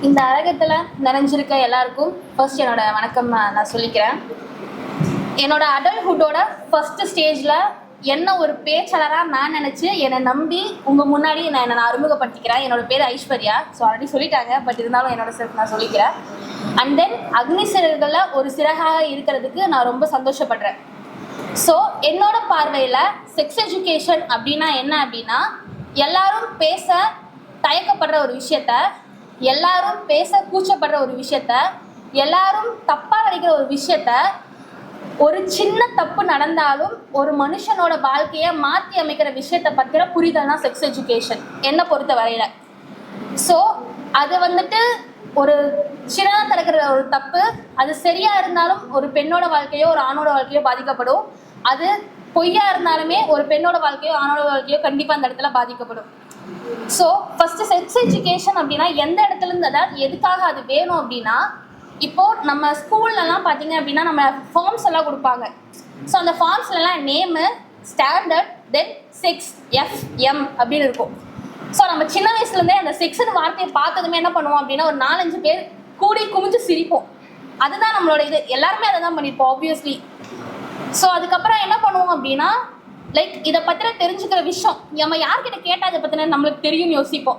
இந்த அரங்கத்தில் நிறைஞ்சிருக்க எல்லாருக்கும் ஃபர்ஸ்ட் என்னோட வணக்கம் நான் சொல்லிக்கிறேன். என்னோட அடல்ட்ஹுட்டோட ஃபர்ஸ்ட் ஸ்டேஜில் என்ன ஒரு பேச்சாளராக நான் நினச்சி என்னை நம்பி உங்கள் முன்னாடி நான் அறிமுகப்படுத்திக்கிறேன். என்னோட பேர் ஐஸ்வர்யா. ஸோ ஆல்ரெடி சொல்லிட்டாங்க, பட் இருந்தாலும் என்னோட செல்ஃப் நான் சொல்லிக்கிறேன். அண்ட் தென் அக்னி சிறகுகளில் ஒரு சிறகாக இருக்கிறதுக்கு நான் ரொம்ப சந்தோஷப்படுறேன். ஸோ என்னோட பார்வையில் செக்ஸ் எஜுகேஷன் அப்படின்னா என்ன அப்படின்னா, எல்லாரும் பேச தயக்கப்படுற ஒரு விஷயத்த, எல்லாரும் பேச கூச்சப்படுற ஒரு விஷயத்த, எல்லாரும் தப்பாக நினைக்கிற ஒரு விஷயத்த, ஒரு சின்ன தப்பு நடந்தாலும் ஒரு மனுஷனோட வாழ்க்கையை மாற்றி அமைக்கிற விஷயத்தை பற்றின புரிதல் தான் செக்ஸ் எஜுகேஷன் என்னை பொறுத்த வரையில. ஸோ அது வந்துட்டு ஒரு சின்னதாக நடக்கிற ஒரு தப்பு, அது சரியா இருந்தாலும் ஒரு பெண்ணோட வாழ்க்கையோ ஒரு ஆணோட வாழ்க்கையோ பாதிக்கப்படும். அது பொய்யா இருந்தாலுமே ஒரு பெண்ணோட வாழ்க்கையோ ஆணோட வாழ்க்கையோ கண்டிப்பாக அந்த இடத்துல பாதிக்கப்படும். ஸோ ஃபஸ்ட்டு செக்ஸ் எஜுகேஷன் அப்படின்னா எந்த இடத்துலேருந்து, அதாவது எதுக்காக அது வேணும் அப்படின்னா, இப்போது நம்ம ஸ்கூல்லலாம் பார்த்தீங்க அப்படின்னா நம்ம ஃபார்ம்ஸ் எல்லாம் கொடுப்பாங்க. ஸோ அந்த ஃபார்ம்ஸ்லாம் நேமு, ஸ்டாண்டர்ட், தென் செக்ஸ், எஃப்எம் அப்படின்னு இருக்கும். ஸோ நம்ம சின்ன வயசுலேருந்தே அந்த செக்ஸ்னு வார்த்தையை பார்த்ததுமே என்ன பண்ணுவோம் அப்படின்னா, ஒரு 4-5 பேர் கூடி குமிஞ்சு சிரிப்போம். அதுதான் நம்மளோட இது. எல்லாருமே அதை தான் பண்ணியிருப்போம் ஆப்வியஸ்லி. ஸோ அதுக்கப்புறம் என்ன பண்ணுவோம் அப்படின்னா, லைக் இதை பற்றின தெரிஞ்சுக்கிற விஷயம் நம்ம யார்கிட்ட கேட்டால் இதை பற்றின நம்மளுக்கு தெரியும்னு யோசிப்போம்.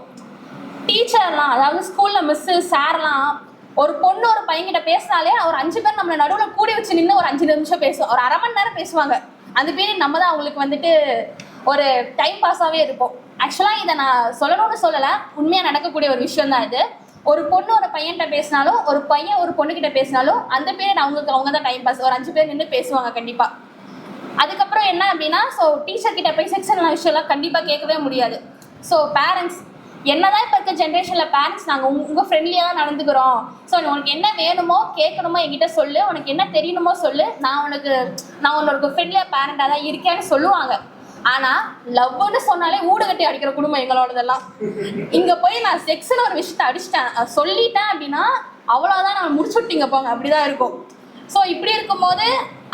டீச்சர்லாம், அதாவது ஸ்கூலில் மிஸ்ஸு சார்லாம் ஒரு பொண்ணு ஒரு பையன்கிட்ட பேசினாலே ஒரு 5 பேர் நம்மளை நடுவில் கூடி வச்சு நின்று ஒரு 5 நிமிஷம் பேசுவோம், ஒரு 1/2 மணி நேரம் பேசுவாங்க. அந்த பீரியட் நம்ம தான் அவங்களுக்கு வந்துட்டு ஒரு டைம் பாஸாகவே இருக்கும். ஆக்சுவலாக இதை நான் சொல்லணும்னு சொல்லலை, உண்மையாக நடக்கக்கூடிய ஒரு விஷயம் தான் இது. ஒரு பொண்ணு ஒரு பையன்கிட்ட பேசினாலும், ஒரு பையன் ஒரு பொண்ணுக்கிட்ட பேசினாலும் அந்த பீரியட் அவங்க தான் டைம் பாஸ். ஒரு 5 பேர் நின்று பேசுவாங்க கண்டிப்பாக. அதுக்கப்புறம் என்ன அப்படின்னா, ஸோ டீச்சர் கிட்ட போய் செக்ஷன் விஷயம்லாம் கண்டிப்பாக கேட்கவே முடியாது. ஸோ பேரண்ட்ஸ், என்னதான் இப்போ இருக்க ஜென்ரேஷனில் பேரண்ட்ஸ் நாங்கள் உங்கள் ஃப்ரெண்ட்லியாக தான் நடந்துக்கிறோம். ஸோ உனக்கு என்ன வேணுமோ கேட்கணுமோ என்கிட்ட சொல்லு, உனக்கு என்ன தெரியணுமோ சொல்லு, நான் உன்னோட ஃப்ரெண்ட்லியாக பேரண்டாக தான் இருக்கேன்னு சொல்லுவாங்க. ஆனால் லவ்னு சொன்னாலே ஊடு கட்டி அடிக்கிற குடும்பம் எங்களோடதெல்லாம். இங்கே போய் நான் செக்ஸ்னு ஒரு விஷயத்த அடிச்சிட்டேன் சொல்லிட்டேன் அப்படின்னா அவ்வளோதான், நான் முடிச்சுட்டிங்க போங்க, அப்படி தான் இருக்கும். ஸோ இப்படி இருக்கும்போது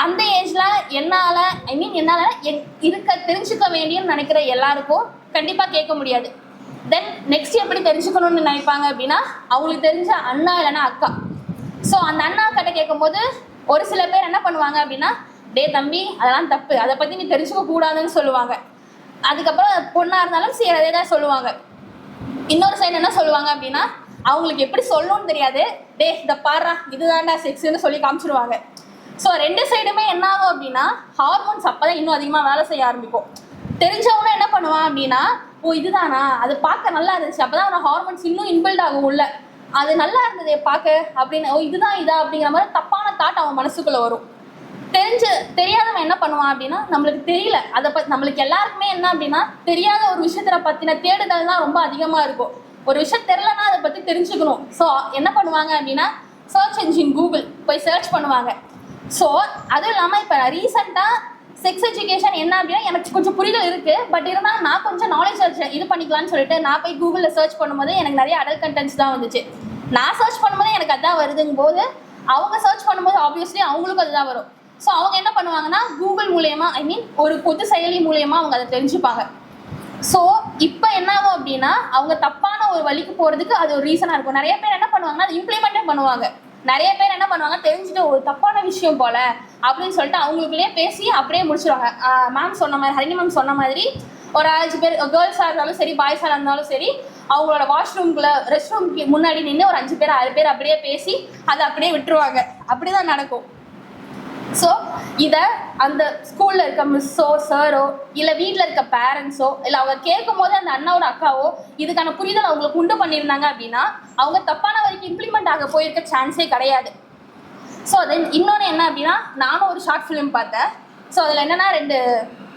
அந்த ஏஜில் என்னால் தெரிஞ்சுக்க வேண்டியன்னு நினைக்கிற எல்லாருக்கும் கண்டிப்பாக கேட்க முடியாது. தென் நெக்ஸ்ட் எப்படி தெரிஞ்சுக்கணும்னு நினைப்பாங்க அப்படின்னா, அவங்களுக்கு தெரிஞ்ச அண்ணா இல்லைன்னா அக்கா. ஸோ அந்த அண்ணா கிட்ட கேட்கும்போது ஒரு சில பேர் என்ன பண்ணுவாங்க அப்படின்னா, டே தம்பி அதெல்லாம் தப்பு, அதை பற்றி நீ தெரிஞ்சுக்க கூடாதுன்னு சொல்லுவாங்க. அதுக்கப்புறம் பொண்ணாக இருந்தாலும் சரி அதே தான் சொல்லுவாங்க. இன்னொரு சைடு என்ன சொல்லுவாங்க அப்படின்னா, அவங்களுக்கு எப்படி சொல்லணும்னு தெரியாது, டே இதை பாடுறா இதுதான்டா செக்ஸ்ன்னு சொல்லி காமிச்சிடுவாங்க. ஸோ 2 சைடுமே என்ன ஆகும் அப்படின்னா, ஹார்மோன்ஸ் அப்போ தான் இன்னும் அதிகமாக வேலை செய்ய ஆரம்பிக்கும். தெரிஞ்சவங்க என்ன பண்ணுவான் அப்படின்னா, ஓ இதுதானா, அது பார்க்க நல்லா இருந்துச்சு, அப்போ தான் அவன் ஹார்மோன்ஸ் இன்னும் இன்பில்ட் ஆகும் உள்ள, அது நல்லா இருந்ததே பார்க்க அப்படின்னு, ஓ இதுதான் இதா அப்படிங்கிற மாதிரி தப்பான தாட் அவன் மனசுக்குள்ளே வரும். தெரியாதவன் என்ன பண்ணுவான் அப்படின்னா, நம்மளுக்கு தெரியல அதை பற்றி, நம்மளுக்கு எல்லாருக்குமே என்ன அப்படின்னா தெரியாத ஒரு விஷயத்தை பற்றின தேடுதல் தான் ரொம்ப அதிகமாக இருக்கும். ஒரு விஷயம் தெரிலனா அதை பற்றி தெரிஞ்சுக்கணும். ஸோ என்ன பண்ணுவாங்க அப்படின்னா, சர்ச் என்ஜின் கூகுள் போய் சர்ச் பண்ணுவாங்க. ஸோ அதுவும் இல்லாமல் இப்போ ரீசெண்டாக செக்ஸ் எஜுகேஷன் என்ன அப்படின்னா எனக்கு கொஞ்சம் புரிதல் இருக்குது, பட் இருந்தாலும் நான் கொஞ்சம் நாலேஜ் இது பண்ணிக்கலான்னு சொல்லிட்டு நான் போய் கூகுளில் சர்ச் பண்ணும்போது எனக்கு நிறைய அடல்ட் கண்டென்ட்ஸ் தான் வந்துச்சு. நான் சர்ச் பண்ணும்போது எனக்கு அதுதான் வருதுங்கும் போது அவங்க சர்ச் பண்ணும்போது ஆப்வியஸ்லி அவங்களுக்கும் அதுதான் வரும். ஸோ அவங்க என்ன பண்ணுவாங்கன்னா, கூகுள் மூலயமா ஒரு பொது செயலி மூலயமா அவங்க அதை தெரிஞ்சுப்பாங்க. ஸோ இப்போ என்ன ஆகும் அப்படின்னா, அவங்க தப்பான ஒரு வழிக்கு போகிறதுக்கு அது ஒரு ரீசனாக இருக்கும். நிறைய பேர் என்ன பண்ணுவாங்கன்னா, அதை இம்ப்ளிமெண்ட்டே பண்ணுவாங்க. நிறைய பேர் என்ன பண்ணுவாங்க, தெரிஞ்சுட்டு ஒரு தப்பான விஷயம் போல அப்படின்னு சொல்லிட்டு அவங்களுக்குள்ளேயே பேசி அப்படியே முடிச்சிடுவாங்க. மேம் சொன்ன மாதிரி, ஹரிணி மேம் சொன்ன மாதிரி ஒரு 5 பேர் கேர்ள்ஸாக இருந்தாலும் சரி பாய்ஸாக இருந்தாலும் சரி, அவங்களோட வாஷ்ரூம்குள்ளே ரெஸ்ட் ரூம்க்கு முன்னாடி நின்று ஒரு 5 பேர் 6 பேர் அப்படியே பேசி அதை அப்படியே விட்டுருவாங்க. அப்படி தான் நடக்கும். ஸோ இதை அந்த ஸ்கூலில் இருக்க மிஸ்ஸோ சாரோ இல்லை வீட்டில் இருக்க பேரண்ட்ஸோ இல்லை அவங்க கேட்கும் போது அந்த அண்ணாவோட அக்காவோ இதுக்கான புரிதல் அவங்களுக்கு உண்டு பண்ணியிருந்தாங்க அப்படின்னா அவங்க தப்பான வரைக்கும் இம்ப்ளிமெண்ட் ஆக போயிருக்க சான்ஸே கிடையாது. ஸோ தென் இன்னொன்று என்ன அப்படின்னா, நானும் ஒரு ஷார்ட் ஃபிலிம் பார்த்தேன். ஸோ அதில் என்னென்னா 2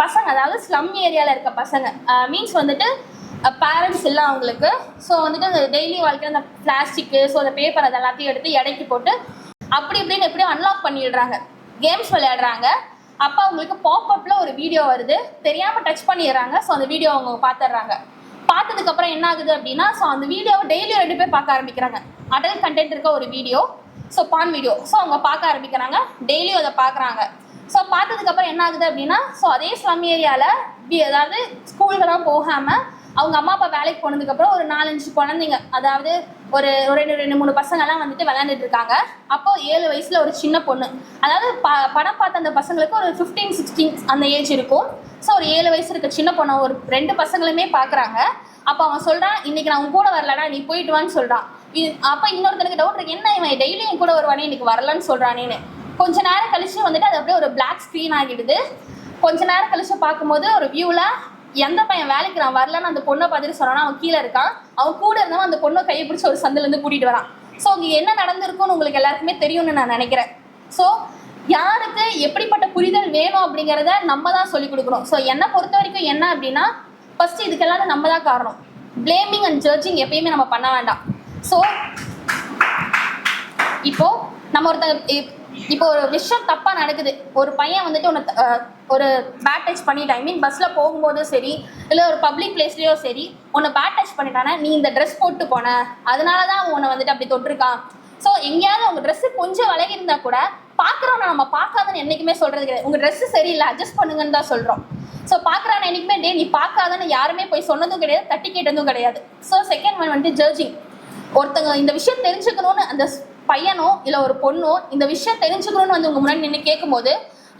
பசங்க, அதாவது ஸ்லம் ஏரியாவில் இருக்க பசங்க, மீன்ஸ் வந்துட்டு பேரண்ட்ஸ் இல்லை அவங்களுக்கு. ஸோ வந்துட்டு அந்த டெய்லி வாழ்க்கையில் அந்த பிளாஸ்டிக்கு, ஸோ அந்த பேப்பர் அது எல்லாத்தையும் எடுத்து எடைக்கு போட்டு அப்படி இப்படின்னு எப்படியும் அன்லாக் பண்ணிடுறாங்க, கேம்ஸ் விளையாடுறாங்க. அப்போ அவங்களுக்கு பாப்அப்பில் ஒரு வீடியோ வருது, தெரியாமல் டச் பண்ணிடுறாங்க. ஸோ அந்த வீடியோ அவங்க பார்த்துடுறாங்க. பார்த்ததுக்கப்புறம் என்ன ஆகுது அப்படின்னா, ஸோ அந்த வீடியோவை டெய்லியும் 2 பேர் பார்க்க ஆரம்பிக்கிறாங்க. அடல்ட் கண்டென்ட் இருக்க ஒரு வீடியோ, ஸோ பான் வீடியோ. ஸோ அவங்க பார்க்க ஆரம்பிக்கிறாங்க, டெய்லியும் அதை பார்க்குறாங்க. ஸோ பார்த்ததுக்கப்புறம் என்ன ஆகுது அப்படின்னா, ஸோ அதே ஸ்லம் ஏரியாவில் அதாவது ஸ்கூலுக்கெல்லாம் போகாமல் அவங்க அம்மா அப்பா வேலைக்கு போனதுக்கப்புறம் ஒரு 4-5 குழந்தைங்க, அதாவது ஒரு 2-3 பசங்கள்லாம் வந்துட்டு விளையாண்டுட்டு இருக்காங்க. அப்போ 7 வயசுல ஒரு சின்ன பொண்ணு, அதாவது படம் பார்த்த அந்த பசங்களுக்கு ஒரு 15-16 அந்த ஏஜ் இருக்கும். ஸோ ஒரு 7 வயசு இருக்க சின்ன பொண்ணை ஒரு 2 பசங்களுமே பார்க்குறாங்க. அப்போ அவன் சொல்கிறான், இன்னைக்கு நான் உன் கூட வரலடா, நீ போயிட்டு வான்னு சொல்கிறான். அப்போ இன்னொருத்தனுக்கு டவுட் இருக்கு, என்ன இவன் டெய்லியும் என் கூட வருவானே இன்னைக்கு வரலன்னு சொல்கிறானேன்னு. கொஞ்ச நேரம் கழிச்சு வந்துட்டு அது அப்படியே ஒரு பிளாக் ஸ்க்ரீன் ஆகிடுது. கொஞ்ச நேரம் கழிச்சு பார்க்கும்போது ஒரு வியூவில் எந்த பையன் வேலைக்கு நான் வரலன்னு அந்த பொண்ணை பார்த்துட்டு சொன்னானா, அவன் கீழே இருக்கான். அவன் கூட இருந்தவன் அந்த பொண்ணை கையை பிடிச்சி ஒரு சந்திலேருந்து கூட்டிகிட்டு வரான். ஸோ இங்கே என்ன நடந்திருக்கும்னு உங்களுக்கு எல்லாருக்குமே தெரியும்னு நான் நினைக்கிறேன். ஸோ யாருக்கு எப்படிப்பட்ட புரிதல் வேணும் அப்படிங்கிறத நம்ம தான் சொல்லிக் கொடுக்கணும். ஸோ என்னை பொறுத்த வரைக்கும் என்ன அப்படின்னா, ஃபஸ்ட்டு இதுக்கெல்லாம் நம்ம தான் காரணம். பிளேமிங் அண்ட் ஜட்ஜிங் எப்பயுமே நம்ம பண்ண வேண்டாம். ஸோ இப்போது நம்ம இப்போ ஒரு விஷயம் தப்பாக நடக்குது, ஒரு பையன் வந்துட்டு ஒரு பேட் டச் பண்ணிட்டான், ஐ மீன் பஸ்ஸில் போகும்போதும் சரி இல்லை ஒரு பப்ளிக் பிளேஸ்லேயோ சரி உன்னை பேட் டச் பண்ணிட்டானே, நீ இந்த ட்ரெஸ் போட்டு போன அதனால தான் உன்னை வந்துட்டு அப்படி தொட்டிருக்கான். ஸோ எங்கேயாவது உங்கள் ட்ரெஸ்ஸு கொஞ்சம் விலகி இருந்தால் கூட பார்க்குறோம், நம்ம பார்க்காதன்னு என்றைக்குமே சொல்கிறது கிடையாது. உங்கள் ட்ரெஸ்ஸு சரியில்லை அட்ஜஸ்ட் பண்ணுங்கன்னு தான் சொல்கிறோம். ஸோ பார்க்குறான் என்றைக்குமே நீ பார்க்காதன்னு யாருமே போய் சொன்னதும் கிடையாது, தட்டி கேட்டதும் கிடையாது. ஸோ செகண்ட் ஒன் வந்துட்டு ஜட்ஜிங். ஒருத்தங்க இந்த விஷயம் தெரிஞ்சுக்கணும்னு அந்த பையனோ இல்லை ஒரு பொண்ணோ இந்த விஷயம் தெரிஞ்சுக்கணும்னு வந்து உங்கள் முன்னாடி நின்று கேட்கும்போது,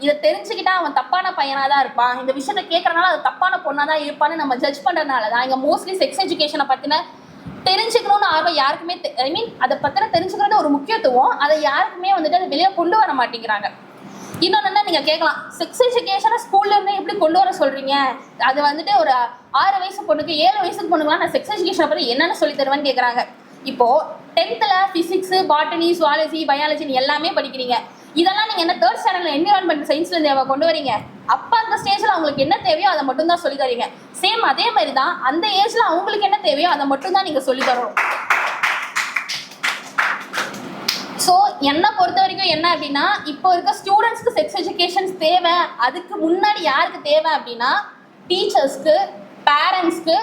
இதை தெரிஞ்சுக்கிட்டா அவன் தப்பான பையனாக தான் இருப்பான், இந்த விஷயத்தை கேட்குறனால அது தப்பான பொண்ணாக தான் இருப்பான்னு நம்ம ஜட்ஜ் பண்ணுறதுனால தான் இங்கே மோஸ்ட்லி செக்ஸ் எஜுகேஷனை பற்றின தெரிஞ்சுக்கணும்னு ஆர்வம் யாருக்குமே ஐ மீன் அதை பற்றின தெரிஞ்சுக்கிறது ஒரு முக்கியத்துவம், அதை யாருக்குமே வந்துட்டு அதை வெளியே கொண்டு வர மாட்டேங்கிறாங்க. இன்னொன்று என்ன நீங்கள் கேட்கலாம், செக்ஸ் எஜுகேஷனை ஸ்கூல்லேருந்தே எப்படி கொண்டு வர சொல்கிறீங்க, அது வந்துட்டு ஒரு 6 வயசு பொண்ணுக்கு 7 வயசுக்கு பொண்ணுக்குலாம் நான் செக்ஸ் எஜுகேஷனை பற்றி என்னென்னு சொல்லி தருவேன்னு கேட்குறாங்க. இப்போது 10th ஃபிசிக்ஸு, பாட்டனி, சுவாலஜி, பயாலஜின்னு எல்லாமே படிக்கிறீங்க. இதெல்லாம் நீங்கள் என்ன 3rd ஸ்டாண்டர்டில் என்விரான்மெண்ட் சயின்ஸ்லேருந்து கொண்டு வரீங்க. அப்போ அந்த ஸ்டேஜில் அவங்களுக்கு என்ன தேவையோ அதை மட்டும் தான் சொல்லி தரீங்க. சேம் அதே மாதிரி தான் அந்த ஏஜில் அவங்களுக்கு என்ன தேவையோ அதை மட்டும் தான் நீங்கள் சொல்லி தரணும். ஸோ என்னை பொறுத்த வரைக்கும் என்ன அப்படின்னா, இப்போ இருக்க ஸ்டூடெண்ட்ஸ்க்கு செக்ஸ் எஜுகேஷன்ஸ் தேவை. அதுக்கு முன்னாடி யாருக்கு தேவை அப்படின்னா, டீச்சர்ஸ்க்கு, பேரண்ட்ஸ்க்கு,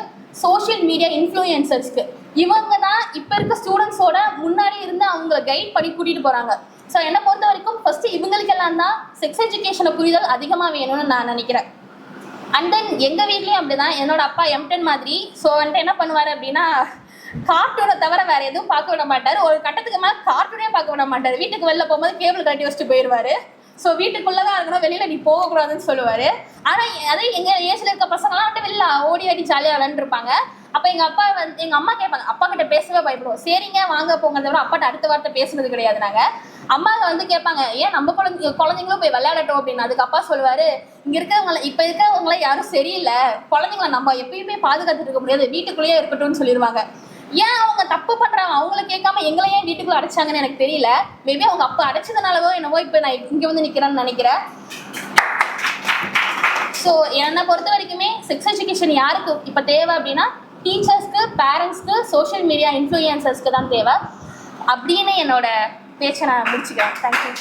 சோஷியல் மீடியா இன்ஃப்ளூயன்சர்ஸ்க்கு. இவங்க தான் இப்போ இருக்க ஸ்டூடெண்ட்ஸோட முன்னாடி இருந்து அவங்கள கைட் பண்ணி கூட்டிகிட்டு போகிறாங்க. ஸோ என்னை பொறுத்த வரைக்கும் ஃபஸ்ட்டு இவங்களுக்கெல்லாம் தான் செக்ஸ் எஜுகேஷனை புரிதல் அதிகமாக வேணும்னு நான் நினைக்கிறேன். அண்ட் தென் எங்கள் வீட்லேயும் அப்படி தான். என்னோட அப்பா M10 மாதிரி. ஸோ வந்துட்டு என்ன பண்ணுவார் அப்படின்னா, கார்ட்டூனை தவிர வேறு எதுவும் பார்க்க விட மாட்டார். ஒரு கட்டத்துக்கு மேலே கார்ட்டூனே பார்க்க விட மாட்டார். வீட்டுக்கு வெளில போகும்போது கேபிள் கட்டி வச்சுட்டு போயிடுவார். ஸோ வீட்டுக்குள்ளே தான் இருக்கணும், வெளியில் நீ போகக்கூடாதுன்னு சொல்லுவார். ஆனால் அதே எங்கள் ஏஜில் இருக்க பசங்களாம் வந்துட்டு வெளில ஓடி ஆடி ஜாலியாக விளாண்டுருப்பாங்க. அப்போ எங்கள் அம்மா கேட்பாங்க, அப்பா கிட்ட பேசவே பயப்படுவோம். சரிங்க வாங்க போங்க தவிர அப்பாட்ட அடுத்த வார்த்தை பேசுனது கிடையாது. நாங்கள் அம்மா கேட்பாங்க, ஏன் நம்ம குழந்தைங்களும் போய் விளையாடட்டும் அப்படின்னு. அதுக்கு அப்பா சொல்லுவார், இங்கே இருக்கிறவங்கள இப்போ இருக்கிறவங்களாம் யாரும் சரியில்லை, குழந்தைங்கள நம்ம எப்பயுமே பாதுகாத்துட்டு இருக்க முடியாது, வீட்டுக்குள்ளேயே இருக்கட்டும்னு சொல்லிடுவாங்க. ஏன் அவங்க தப்பு பண்ணுறாங்க, அவங்கள கேட்காம எங்களை ஏன் வீட்டுக்குள்ளே அடைச்சாங்கன்னு எனக்கு தெரியல. மேபி அவங்க அப்போ அடைச்சதுனாலவோ என்னவோ இப்போ நான் இங்கே வந்து நிற்கிறேன்னு நினைக்கிறேன். ஸோ என்னை பொறுத்த வரைக்குமே செக்ஸ் எஜுகேஷன் யாருக்கு இப்போ தேவை அப்படின்னா, டீச்சர்ஸ்க்கு, பேரண்ட்ஸ்க்கு, சோஷியல் மீடியா இன்ஃப்ளூயன்சர்ஸ்க்கு தான் தேவை அப்படின்னு என்னோட பேச்சை நான் முடிச்சுக்கிறேன். தேங்க்யூ.